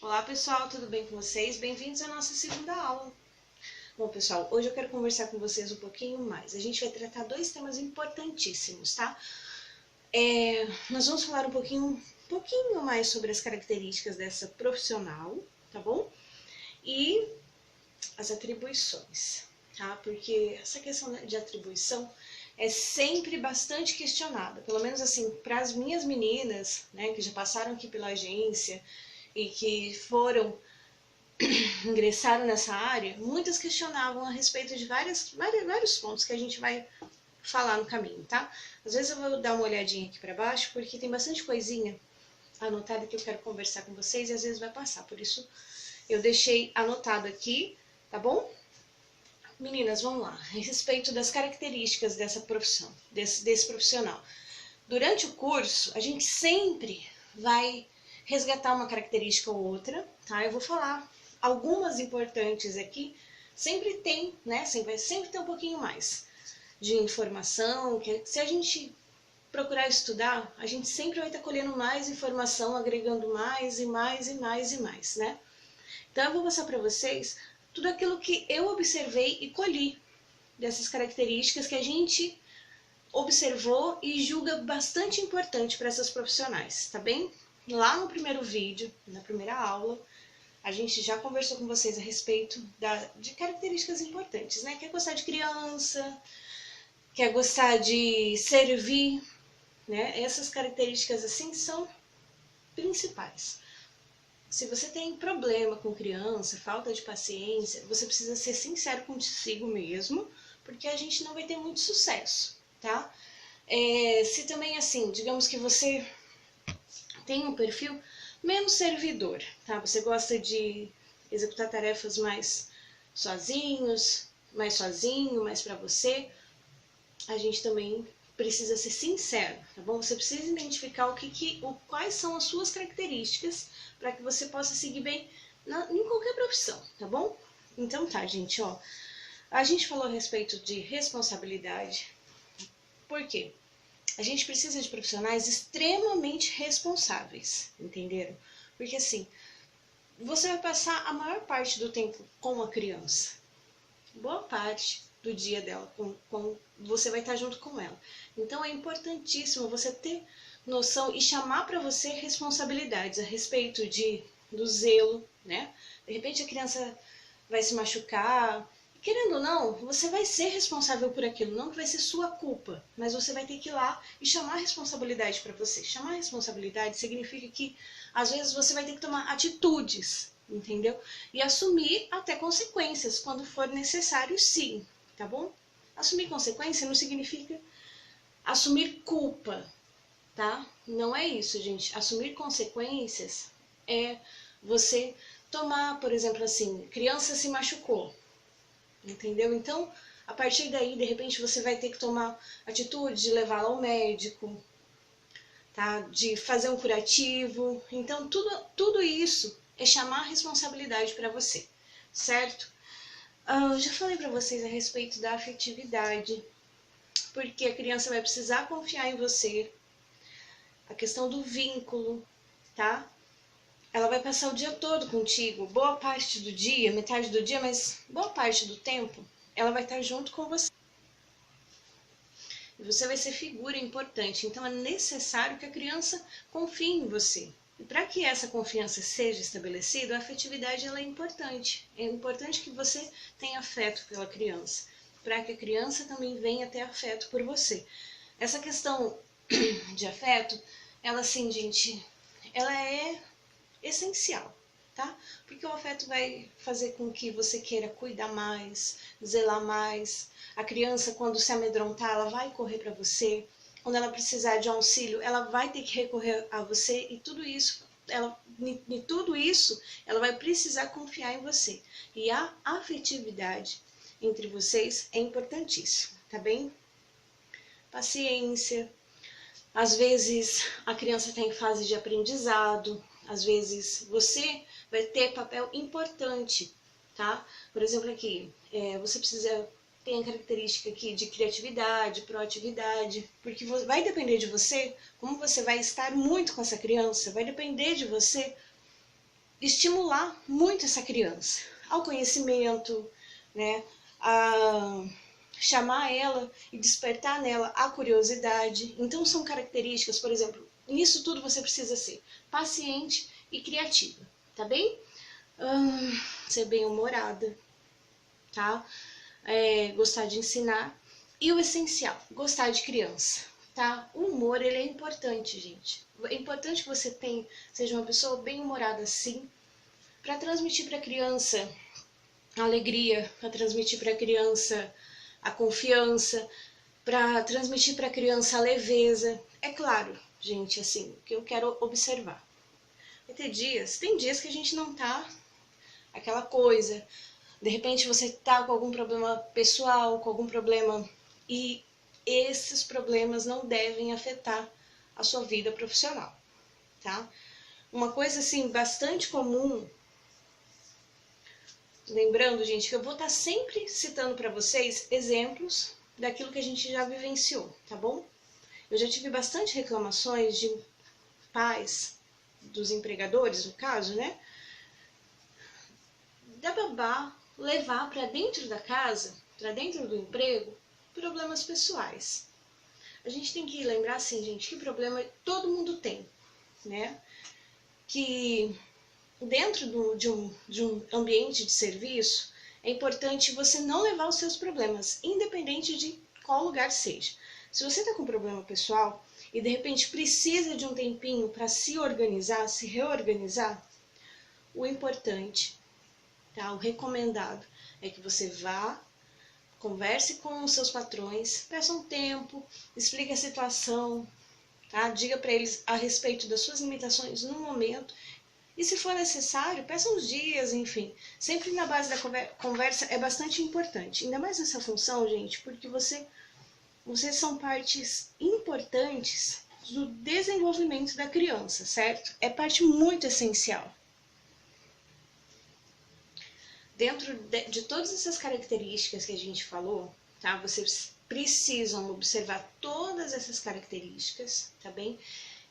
Olá pessoal, tudo bem com vocês? Bem-vindos à nossa segunda aula. Bom pessoal, hoje eu quero conversar com vocês um pouquinho mais. A gente vai tratar dois temas importantíssimos, tá? Nós vamos falar um pouquinho mais sobre as características dessa profissional, tá bom? E as atribuições, tá? Porque essa questão de atribuição é sempre bastante questionada, pelo menos assim, para as minhas meninas, né, que já passaram aqui pela agência e que ingressaram nessa área, muitas questionavam a respeito de vários pontos que a gente vai falar no caminho, tá? Às vezes eu vou dar uma olhadinha aqui para baixo, porque tem bastante coisinha anotada que eu quero conversar com vocês e às vezes vai passar, por isso eu deixei anotado aqui, tá bom? Meninas, vamos lá, a respeito das características dessa profissão, desse profissional. Durante o curso, a gente sempre vai resgatar uma característica ou outra, tá? Eu vou falar algumas importantes aqui, sempre tem, né? Sempre tem um pouquinho mais de informação, que se a gente procurar estudar, a gente sempre vai estar colhendo mais informação, agregando mais e mais e mais e mais, né? Então eu vou passar para vocês tudo aquilo que eu observei e colhi dessas características que a gente observou e julga bastante importante para essas profissionais, tá bem? Lá no primeiro vídeo, na primeira aula, a gente já conversou com vocês a respeito de características importantes, né? Quer gostar de criança, quer gostar de servir, né? Essas características assim são principais. Se você tem problema com criança, falta de paciência, você precisa ser sincero consigo mesmo, porque a gente não vai ter muito sucesso, tá? Se também, assim, digamos que você tem um perfil menos servidor, tá? Você gosta de executar tarefas mais sozinho, mais para você, a gente também precisa ser sincero, tá bom? Você precisa identificar quais são as suas características para que você possa seguir bem em qualquer profissão, tá bom? Então tá, gente, ó. A gente falou a respeito de responsabilidade. Por quê? A gente precisa de profissionais extremamente responsáveis, entenderam? Porque assim, você vai passar a maior parte do tempo com a criança. Boa parte do dia dela, você vai estar junto com ela. Então é importantíssimo você ter noção e chamar para você responsabilidades a respeito do zelo, né? De repente a criança vai se machucar, querendo ou não, você vai ser responsável por aquilo, não que vai ser sua culpa, mas você vai ter que ir lá e chamar a responsabilidade para você. Chamar a responsabilidade significa que às vezes você vai ter que tomar atitudes, entendeu? E assumir até consequências quando for necessário, sim, tá bom? Assumir consequência não significa assumir culpa, tá? Não é isso, gente. Assumir consequências é você tomar, por exemplo, assim, criança se machucou, entendeu? Então, a partir daí, de repente, você vai ter que tomar atitude de levá-la ao médico, tá? De fazer um curativo. Então, tudo isso é chamar a responsabilidade para você, certo? Eu já falei para vocês a respeito da afetividade, porque a criança vai precisar confiar em você. A questão do vínculo, tá? Ela vai passar o dia todo contigo, boa parte do dia, metade do dia, mas boa parte do tempo, ela vai estar junto com você. E você vai ser figura importante, então é necessário que a criança confie em você. E para que essa confiança seja estabelecida, a afetividade ela é importante. É importante que você tenha afeto pela criança, para que a criança também venha ter afeto por você. Essa questão de afeto, ela assim, gente, ela é essencial, tá? Porque o afeto vai fazer com que você queira cuidar mais, zelar mais. A criança, quando se amedrontar, ela vai correr para você. Quando ela precisar de auxílio, ela vai ter que recorrer a você e tudo isso, ela vai precisar confiar em você. E a afetividade entre vocês é importantíssima, tá bem? Paciência. Às vezes a criança está em fase de aprendizado, às vezes você vai ter papel importante, tá? Por exemplo, aqui, você precisa ter a característica aqui de criatividade, proatividade, porque vai depender de você, como você vai estar muito com essa criança, vai depender de você estimular muito essa criança ao conhecimento, né, a chamar ela e despertar nela a curiosidade. Então são características, por exemplo, nisso tudo você precisa ser paciente e criativa, tá bem? Ser bem-humorada, tá? Gostar de ensinar. E o essencial, gostar de criança, tá? O humor, ele é importante, gente. É importante que você seja uma pessoa bem-humorada, sim, para transmitir para a criança a alegria, para transmitir para a criança a confiança, para transmitir para a criança a leveza. É claro, gente, assim, o que eu quero observar. Tem dias que a gente não tá aquela coisa. De repente você tá com algum problema pessoal, com algum problema, e esses problemas não devem afetar a sua vida profissional, tá? Uma coisa assim bastante comum, lembrando, gente, que eu vou estar sempre citando para vocês exemplos daquilo que a gente já vivenciou, tá bom? Eu já tive bastante reclamações de pais, dos empregadores, no caso, né? Da babá levar para dentro da casa, para dentro do emprego, problemas pessoais. A gente tem que lembrar assim, gente, que problema todo mundo tem, né? Que dentro de um ambiente de serviço, é importante você não levar os seus problemas, independente de qual lugar seja. Se você está com um problema pessoal e de repente precisa de um tempinho para se organizar, se reorganizar, o importante, tá? O recomendado é que você vá, converse com os seus patrões, peça um tempo, explique a situação, tá? Diga para eles a respeito das suas limitações no momento. E se for necessário, peça uns dias, enfim. Sempre na base da conversa é bastante importante. Ainda mais nessa função, gente, porque vocês são partes importantes do desenvolvimento da criança, certo? É parte muito essencial. Dentro de todas essas características que a gente falou, tá? Vocês precisam observar todas essas características, tá bem?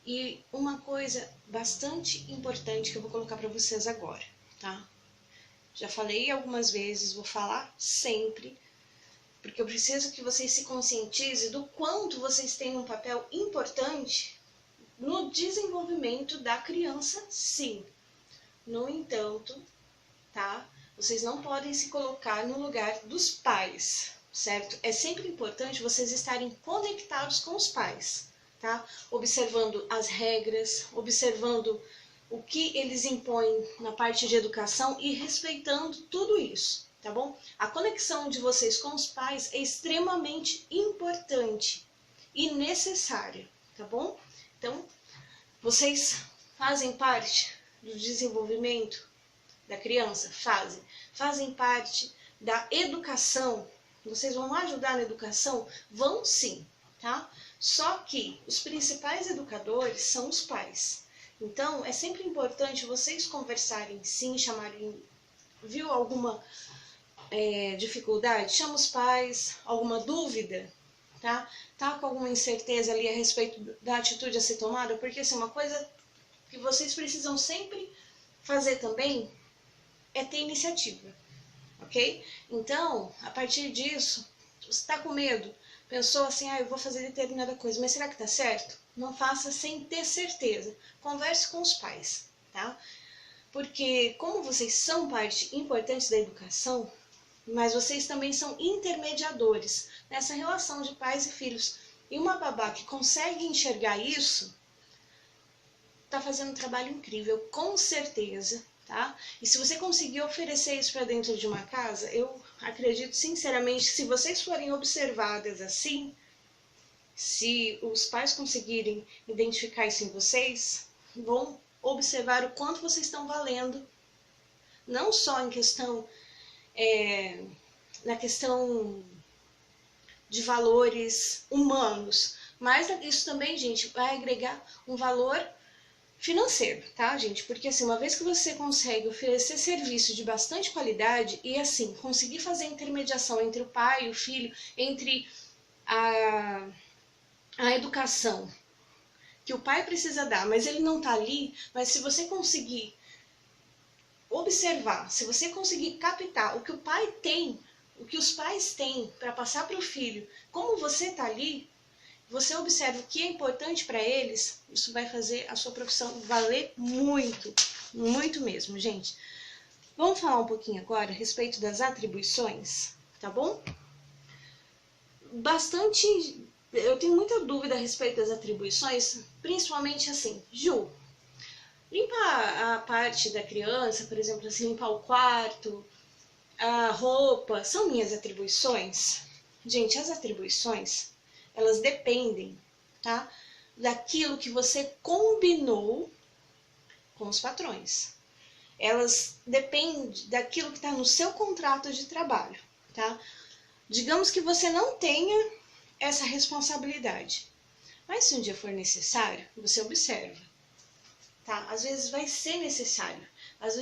E uma coisa bastante importante que eu vou colocar para vocês agora, tá? Já falei algumas vezes, vou falar sempre, porque eu preciso que vocês se conscientizem do quanto vocês têm um papel importante no desenvolvimento da criança, sim. No entanto, tá? Vocês não podem se colocar no lugar dos pais, certo? É sempre importante vocês estarem conectados com os pais, tá? Observando as regras, observando o que eles impõem na parte de educação e respeitando tudo isso, tá bom? A conexão de vocês com os pais é extremamente importante e necessária, tá bom? Então, vocês fazem parte do desenvolvimento da criança? Fazem parte da educação. Vocês vão ajudar na educação? Vão sim, tá? Só que os principais educadores são os pais. Então, é sempre importante vocês conversarem sim, chamarem, viu alguma dificuldade? Chama os pais, alguma dúvida, tá? Tá com alguma incerteza ali a respeito da atitude a ser tomada? Porque assim, uma coisa que vocês precisam sempre fazer também é ter iniciativa, ok? Então, a partir disso, você está com medo, pensou assim, eu vou fazer determinada coisa, mas será que tá certo? Não faça sem ter certeza. Converse com os pais, tá? Porque como vocês são parte importante da educação, mas vocês também são intermediadores nessa relação de pais e filhos. E uma babá que consegue enxergar isso, tá fazendo um trabalho incrível, com certeza, tá? E se você conseguir oferecer isso para dentro de uma casa, eu acredito sinceramente que se vocês forem observadas assim, se os pais conseguirem identificar isso em vocês, vão observar o quanto vocês estão valendo, não só em questão, na questão de valores humanos, mas isso também, gente, vai agregar um valor financeiro, tá, gente? Porque assim, uma vez que você consegue oferecer serviço de bastante qualidade e assim, conseguir fazer a intermediação entre o pai e o filho, entre a educação que o pai precisa dar, mas ele não tá ali, mas se você conseguir observar, se você conseguir captar o que o pai tem, o que os pais têm para passar para o filho, como você está ali, você observa o que é importante para eles, isso vai fazer a sua profissão valer muito, muito mesmo, gente. Vamos falar um pouquinho agora a respeito das atribuições, tá bom? Eu tenho muita dúvida a respeito das atribuições, principalmente assim, Ju, limpar a parte da criança, por exemplo, assim, limpar o quarto, a roupa, são minhas atribuições? Gente, as atribuições, elas dependem, tá? Daquilo que você combinou com os patrões. Elas dependem daquilo que está no seu contrato de trabalho, tá? Digamos que você não tenha essa responsabilidade, mas se um dia for necessário, você observa, tá? Às vezes vai ser necessário, às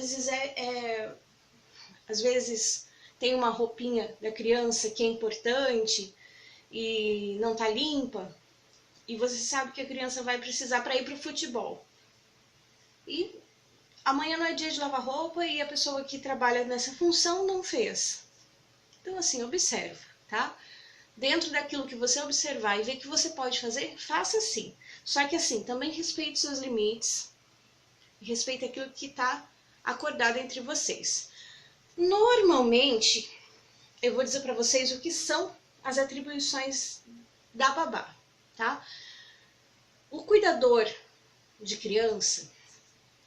vezes tem uma roupinha da criança que é importante e não tá limpa, e você sabe que a criança vai precisar para ir para o futebol. E amanhã não é dia de lavar roupa e a pessoa que trabalha nessa função não fez. Então, assim, observa, tá? Dentro daquilo que você observar e ver que você pode fazer, faça sim. Só que, assim, também respeite seus limites, respeite aquilo que está acordado entre vocês. Normalmente, eu vou dizer para vocês o que são as atribuições da babá, tá? O cuidador de criança,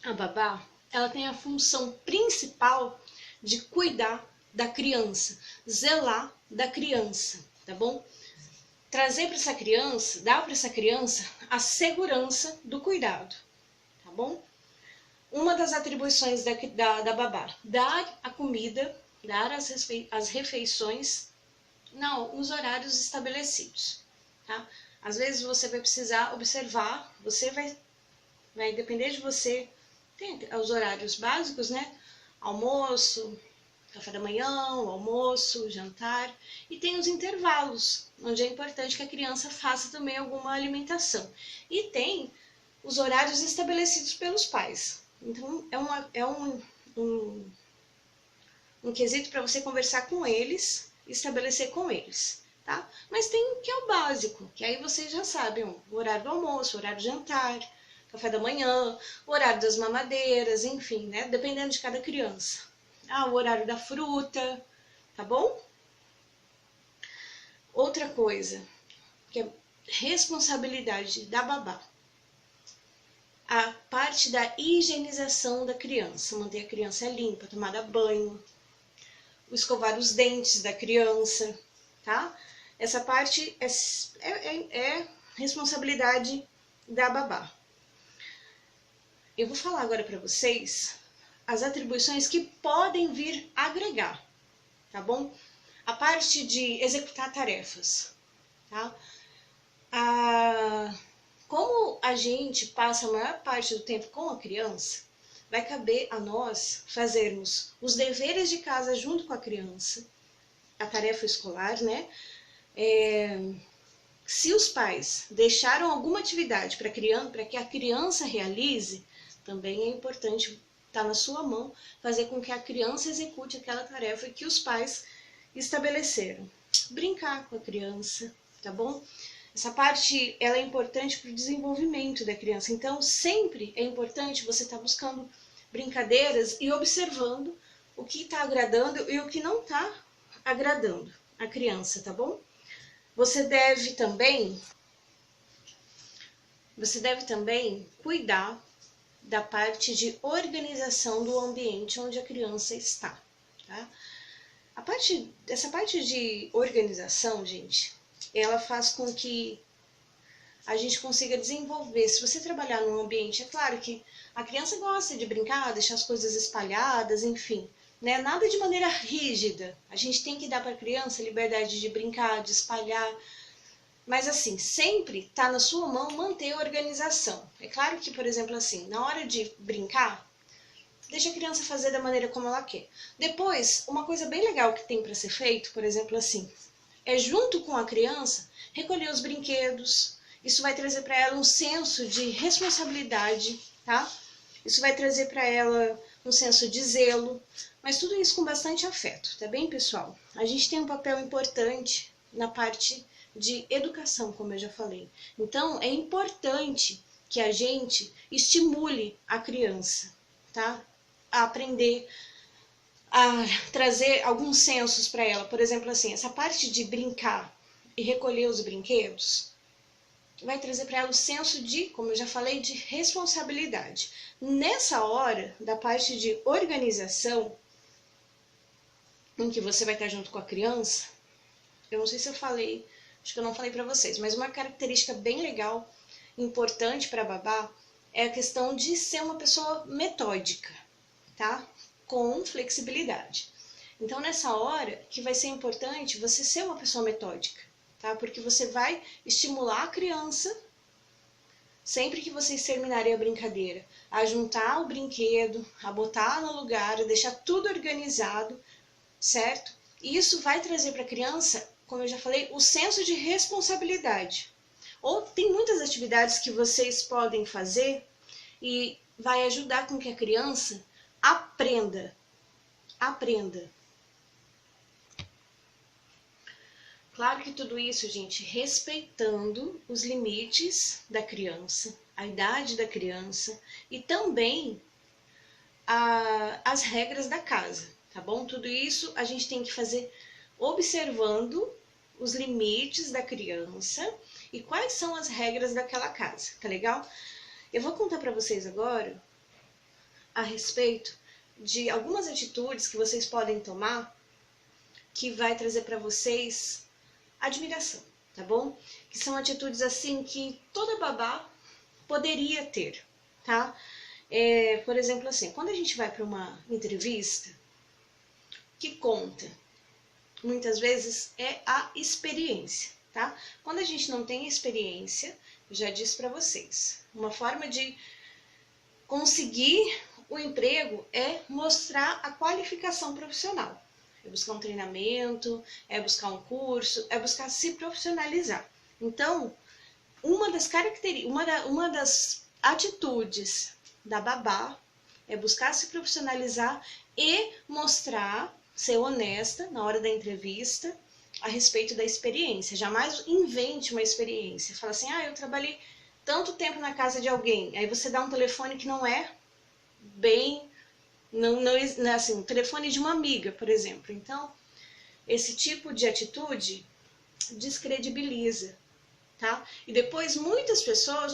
a babá, ela tem a função principal de cuidar da criança, zelar da criança, tá bom? Trazer para essa criança, dar para essa criança a segurança do cuidado, tá bom? Uma das atribuições da babá, dar a comida, dar as refeições nos horários estabelecidos, tá? Às vezes você vai precisar observar, vai depender de você, tem os horários básicos, né? Almoço, café da manhã, almoço, jantar, e tem os intervalos, onde é importante que a criança faça também alguma alimentação. E tem os horários estabelecidos pelos pais. Então, é um quesito para você conversar com eles, estabelecer com eles, tá? Mas tem o que é o básico, que aí vocês já sabem, o horário do almoço, o horário do jantar, café da manhã, o horário das mamadeiras, enfim, né? Dependendo de cada criança. O horário da fruta, tá bom? Outra coisa, que é responsabilidade da babá. A parte da higienização da criança, manter a criança limpa, tomar banho, escovar os dentes da criança, tá? Essa parte é responsabilidade da babá. Eu vou falar agora para vocês as atribuições que podem vir agregar, tá bom? A parte de executar tarefas, tá? Como a gente passa a maior parte do tempo com a criança, vai caber a nós fazermos os deveres de casa junto com a criança, a tarefa escolar, né? Se os pais deixaram alguma atividade para que a criança realize, também é importante estar na sua mão fazer com que a criança execute aquela tarefa que os pais estabeleceram. Brincar com a criança, tá bom? Essa parte ela é importante para o desenvolvimento da criança. Então, sempre é importante você estar buscando brincadeiras e observando o que está agradando e o que não está agradando a criança, tá bom? Você deve também cuidar da parte de organização do ambiente onde a criança está, tá? Essa parte de organização, gente, ela faz com que a gente consiga desenvolver. Se você trabalhar num ambiente, é claro que a criança gosta de brincar, deixar as coisas espalhadas, enfim, né? Nada de maneira rígida. A gente tem que dar para a criança a liberdade de brincar, de espalhar. Mas assim, sempre está na sua mão manter a organização. É claro que, por exemplo, assim, na hora de brincar, deixa a criança fazer da maneira como ela quer. Depois, uma coisa bem legal que tem para ser feito, por exemplo, assim, é junto com a criança recolher os brinquedos. Isso vai trazer para ela um senso de responsabilidade, tá? Isso vai trazer para ela um senso de zelo, mas tudo isso com bastante afeto, tá bem, pessoal? A gente tem um papel importante na parte de educação, como eu já falei. Então, é importante que a gente estimule a criança, tá? A aprender, a trazer alguns sensos para ela. Por exemplo, assim, essa parte de brincar e recolher os brinquedos vai trazer para ela o senso de, como eu já falei, de responsabilidade. Nessa hora, da parte de organização, em que você vai estar junto com a criança, eu não sei se eu falei, acho que eu não falei para vocês, mas uma característica bem legal, importante para babá, é a questão de ser uma pessoa metódica, tá? Com flexibilidade. Então, nessa hora que vai ser importante você ser uma pessoa metódica, tá? Porque você vai estimular a criança, sempre que vocês terminarem a brincadeira, a juntar o brinquedo, a botar no lugar, a deixar tudo organizado, certo? E isso vai trazer para a criança, como eu já falei, o senso de responsabilidade. Ou tem muitas atividades que vocês podem fazer e vai ajudar com que a criança aprenda. Claro que tudo isso, gente, respeitando os limites da criança, a idade da criança e também as regras da casa, tá bom? Tudo isso a gente tem que fazer observando os limites da criança e quais são as regras daquela casa, tá legal? Eu vou contar para vocês agora a respeito de algumas atitudes que vocês podem tomar que vai trazer para vocês admiração, tá bom? Que são atitudes assim que toda babá poderia ter, tá? Por exemplo, assim, quando a gente vai para uma entrevista, que conta muitas vezes é a experiência, tá? Quando a gente não tem experiência, eu já disse para vocês, uma forma de conseguir o emprego é mostrar a qualificação profissional. É buscar um treinamento, é buscar um curso, é buscar se profissionalizar. Então, uma das atitudes da babá é buscar se profissionalizar e mostrar, ser honesta na hora da entrevista a respeito da experiência. Jamais invente uma experiência. Fala assim, eu trabalhei tanto tempo na casa de alguém. Aí você dá um telefone que não é bem... Não assim, um telefone de uma amiga, por exemplo. Então, esse tipo de atitude descredibiliza, tá? E depois muitas pessoas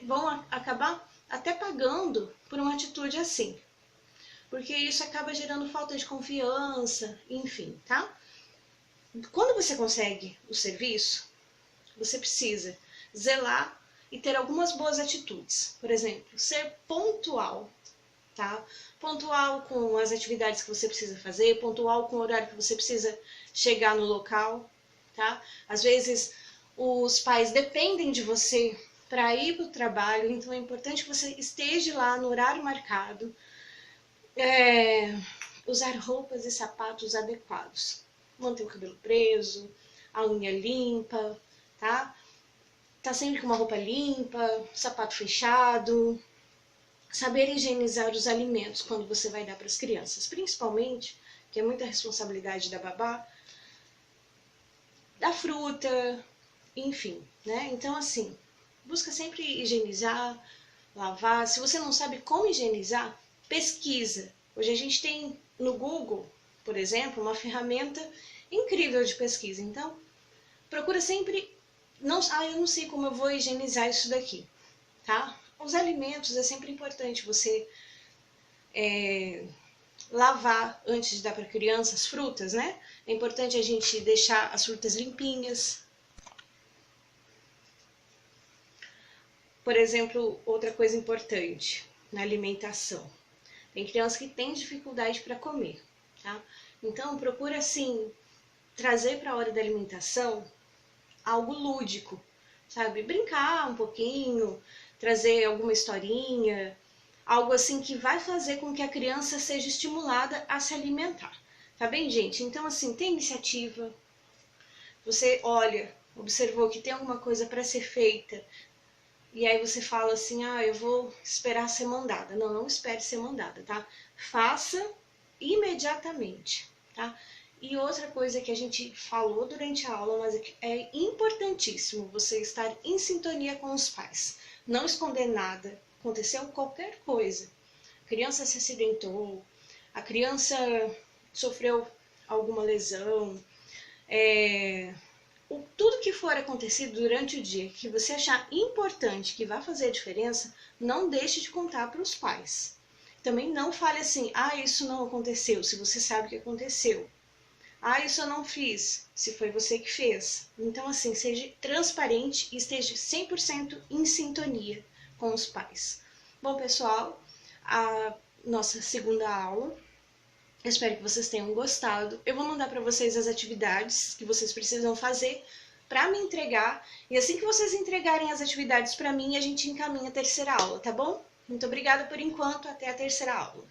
vão acabar até pagando por uma atitude assim. Porque isso acaba gerando falta de confiança, enfim, tá? Quando você consegue o serviço, você precisa zelar e ter algumas boas atitudes. Por exemplo, ser pontual, tá? Pontual com as atividades que você precisa fazer, pontual com o horário que você precisa chegar no local, tá? Às vezes os pais dependem de você para ir para o trabalho, então é importante que você esteja lá no horário marcado, usar roupas e sapatos adequados, manter o cabelo preso, a unha limpa, tá? Tá sempre com uma roupa limpa, sapato fechado. Saber higienizar os alimentos quando você vai dar para as crianças, principalmente, que é muita responsabilidade da babá, da fruta, enfim, né? Então, assim, busca sempre higienizar, lavar. Se você não sabe como higienizar, pesquisa. Hoje a gente tem no Google, por exemplo, uma ferramenta incrível de pesquisa. Então, procura sempre... eu não sei como eu vou higienizar isso daqui, tá? Os alimentos é sempre importante você lavar antes de dar para a criança as frutas, né? É importante a gente deixar as frutas limpinhas. Por exemplo, outra coisa importante na alimentação. Tem criança que tem dificuldade para comer, tá? Então, procura, assim, trazer para a hora da alimentação algo lúdico, sabe? Brincar um pouquinho, trazer alguma historinha, algo assim que vai fazer com que a criança seja estimulada a se alimentar. Tá bem, gente? Então, assim, tem iniciativa. Você olha, observou que tem alguma coisa para ser feita, e aí você fala assim, ah, eu vou esperar ser mandada. Não, não espere ser mandada, tá? Faça imediatamente, tá? E outra coisa que a gente falou durante a aula, mas é importantíssimo você estar em sintonia com os pais. Não esconder nada. Aconteceu qualquer coisa. A criança se acidentou, a criança sofreu alguma lesão, tudo que for acontecido durante o dia que você achar importante, que vai fazer a diferença, não deixe de contar para os pais. Também não fale assim, ah, isso não aconteceu, se você sabe que aconteceu. Ah, isso eu não fiz, se foi você que fez. Então, assim, seja transparente e esteja 100% em sintonia com os pais. Bom, pessoal, a nossa segunda aula, eu espero que vocês tenham gostado. Eu vou mandar para vocês as atividades que vocês precisam fazer para me entregar. E assim que vocês entregarem as atividades para mim, a gente encaminha a terceira aula, tá bom? Muito obrigada por enquanto, até a terceira aula.